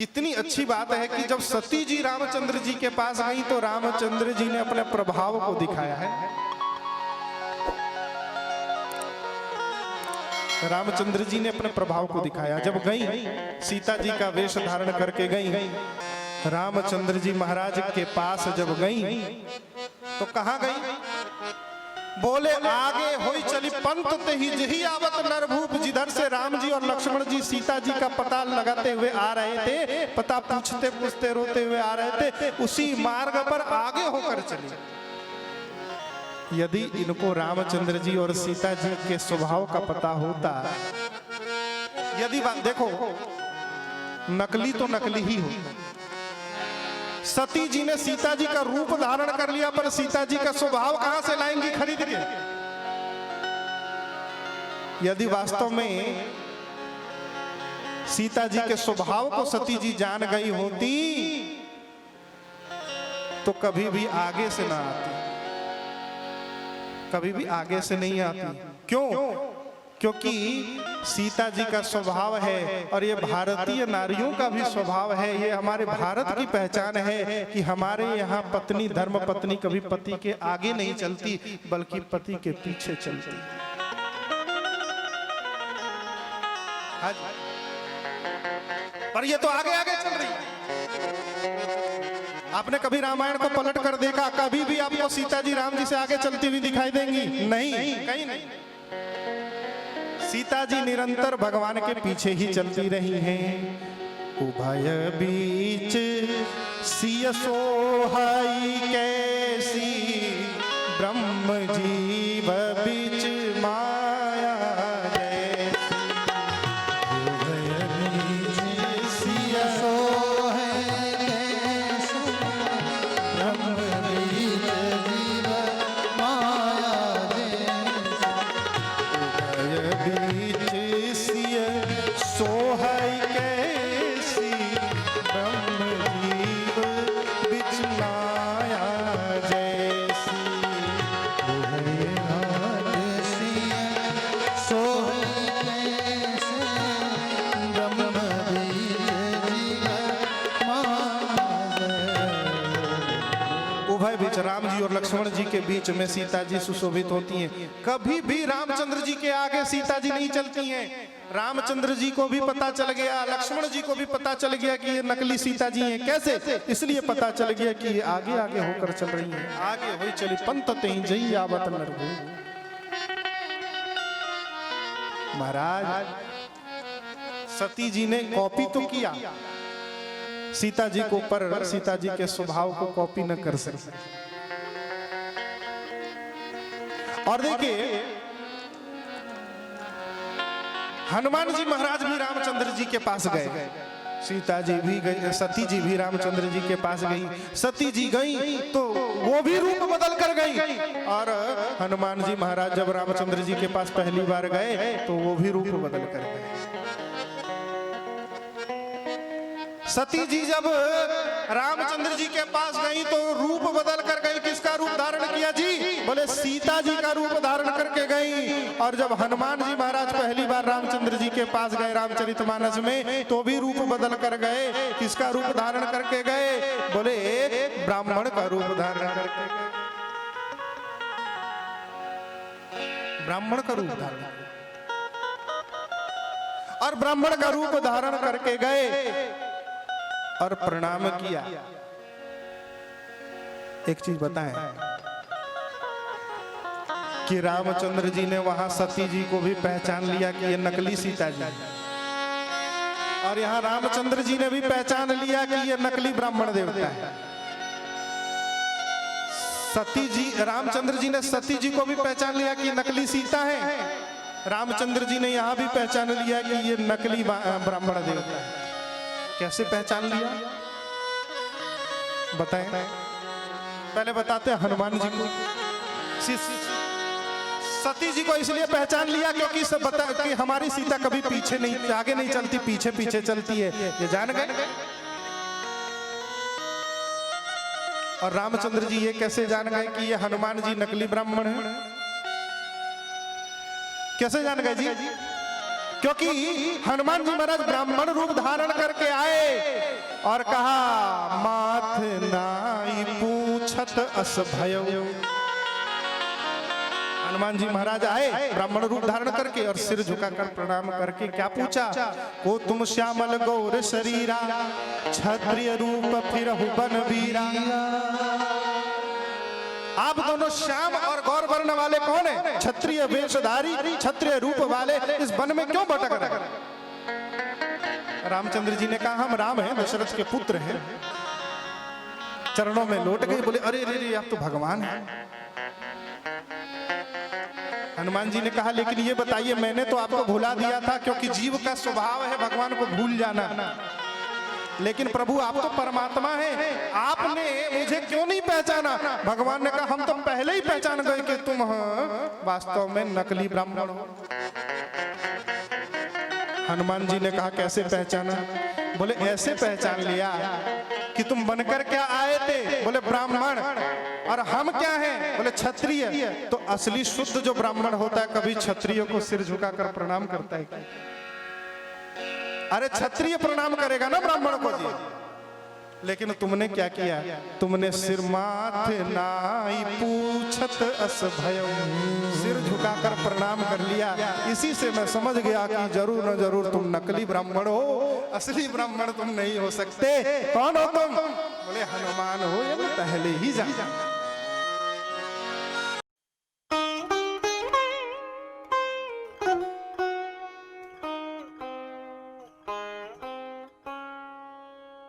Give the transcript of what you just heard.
इतनी अच्छी बात है कि जब सती जी रामचंद्र जी के पास गई तो रामचंद्र जी ने अपने प्रभाव को दिखाया है। रामचंद्र जी ने अपने प्रभाव को दिखाया। जब गई सीता जी का वेश धारण करके गई, रामचंद्र जी महाराज के पास जब गई तो कहां गई? बोले आगे होई चली पंत ते ही जही आवत नरभूप। जिधर से राम जी और लक्ष्मण जी सीता जी का पता लगाते हुए आ रहे थे, पता पूछते पूछते रोते हुए आ रहे थे, उसी मार्ग पर आगे होकर चले। यदि इनको रामचंद्र जी और सीता जी के स्वभाव का पता होता, यदि देखो नकली तो नकली ही हो। सती जी ने सीता जी का रूप धारण कर लिया, पर सीता जी का स्वभाव कहां से लाएंगी खरीद के? यदि वास्तव में सीता जी के स्वभाव को सती जी जान गई होती तो कभी भी आगे से ना आती, कभी भी आगे से नहीं आती। क्यों? क्योंकि सीता जी का स्वभाव है और ये भारतीय नारियों का भी स्वभाव है। ये हमारे भारत की पहचान है कि हमारे यहाँ पत्नी, धर्म पत्नी कभी पति के आगे नहीं चलती बल्कि पति के पीछे चलती। पर ये तो आगे आगे चल रही है। आपने कभी रामायण को पलट कर देखा? कभी भी आपको सीता जी राम जी से आगे चलती हुई दिखाई देंगी? नहीं, कहीं नहीं। सीता जी निरंतर भगवान के पीछे ही चलती रही हैं। उभय बीच सिय सोहाई कैसी, ब्रह्म जीव बीच माया जैसी। उभय बीच सिय सोहाई कैसी, ब्रह्म बीच जीव माया जैसी। बीच सिय सोहाई कैसी, ब्रह्म जीव बिच माया जैसी। सिय सोहाई कैसी, ब्रह्म जीव माया। उभय बीच राम जी और लक्ष्मण जी के बीच में सीता जी सुशोभित होती हैं। कभी भी रामचंद्र जी के आगे सीता जी नहीं चलती हैं। रामचंद्र जी को भी पता चल गया, लक्ष्मण जी को भी पता चल गया कि ये नकली सीता जी हैं। कैसे? इसलिए पता चल गया कि ये आगे आगे होकर चल रही हैं। आगे हुई चली पंत ते ही जही आवत नरभूप। महाराज सती जी ने कॉपी तो किया सीता जी को, पर सीता जी के स्वभाव को कॉपी न कर सके। और देखिए हनुमान जी महाराज भी रामचंद्र जी के पास गए, सीता जी भी गई, सती जी भी रामचंद्र जी के पास गई। सती जी गई तो वो भी रूप बदल कर गई, और हनुमान जी महाराज जब रामचंद्र जी के पास पहली बार गए तो वो भी रूप बदल कर गए। सती जी जब रामचंद्र जी के पास गई तो रूप बदल कर गई। किसका रूप धारण किया जी? बोले सीता जी का रूप धारण करके गई। और जब हनुमान जी महाराज पहली बार रामचंद्र जी के पास गए रामचरितमानस में, तो भी रूप बदल कर गए। किसका रूप धारण करके गए? बोले ब्राह्मण का रूप धारण करके गए। ब्राह्मण का रूप धारण, और ब्राह्मण का रूप धारण करके गए और प्रणाम किया। एक चीज बताएं कि रामचंद्र जी ने वहां सती जी को भी पहचान लिया कि ये नकली सीता जी, और यहां रामचंद्र जी ने भी पहचान लिया कि ये नकली ब्राह्मण देवता है। सती जी, रामचंद्र जी ने सती जी को भी पहचान लिया कि नकली सीता है। रामचंद्र जी ने यहां भी पहचान लिया कि ये नकली ब्राह्मण देवता है। कैसे पहचान लिया बताएं? पहले बताते हैं हनुमान जी को। सती जी को इसलिए पहचान लिया क्योंकि सब बता कि हमारी सीता कभी पीछे नहीं, आगे नहीं चलती, पीछे पीछे चलती है, ये जान गए। और रामचंद्र जी ये कैसे जान गए कि ये हनुमान जी नकली ब्राह्मण है? कैसे जान गए जी? क्योंकि हनुमान जी महाराज ब्राह्मण रूप धारण करके आए और कहा माथ नाई पूछत अस भयो। हनुमान जी महाराज आए ब्राह्मण रूप धारण करके और सिर झुकाकर प्रणाम करके क्या पूछा, को तुम श्यामल गौर शरीरा क्षत्रिय रूप फिर बन वीरा। आप दोनों श्याम और गौर वर्ण वाले कौन है? क्षत्रिय वेशधारी क्षत्रिय रूप वाले इस वन में क्यों भटक रहे? रामचंद्र जी ने कहा हम राम हैं, दशरथ के पुत्र हैं। चरणों में लौट गए, बोले अरे अरे आप तो भगवान हैं। हनुमान जी ने कहा लेकिन ये बताइए मैंने तो आपको भुला दिया था, क्योंकि जीव का स्वभाव है भगवान को भूल जाना। लेकिन प्रभु आप तो परमात्मा हैं, आपने मुझे क्यों नहीं पहचाना? भगवान ने कहा हम तो पहले ही पहचान गए कि तुम वास्तव में नकली ब्राह्मण हो। हनुमान जी ने कहा कैसे पहचाना? बोले ऐसे पहचान लिया कि तुम बनकर क्या आए थे? बोले ब्राह्मण। और हम क्या हैं? बोले क्षत्रिय। तो असली शुद्ध जो ब्राह्मण होता है कभी क्षत्रिय को सिर झुकाकर प्रणाम करता है? अरे क्षत्रिय प्रणाम करेगा ना ब्राह्मण को जी। लेकिन तुमने क्या किया? तुमने सिर माथे नाई पूछत अस भयो, सिर झुकाकर प्रणाम कर लिया। इसी से मैं समझ गया कि जरूर न जरूर तुम नकली ब्राह्मण हो, असली ब्राह्मण तुम नहीं हो सकते। कौन हो तुम? बोले हनुमान हो, ये मैं पहले ही जानता।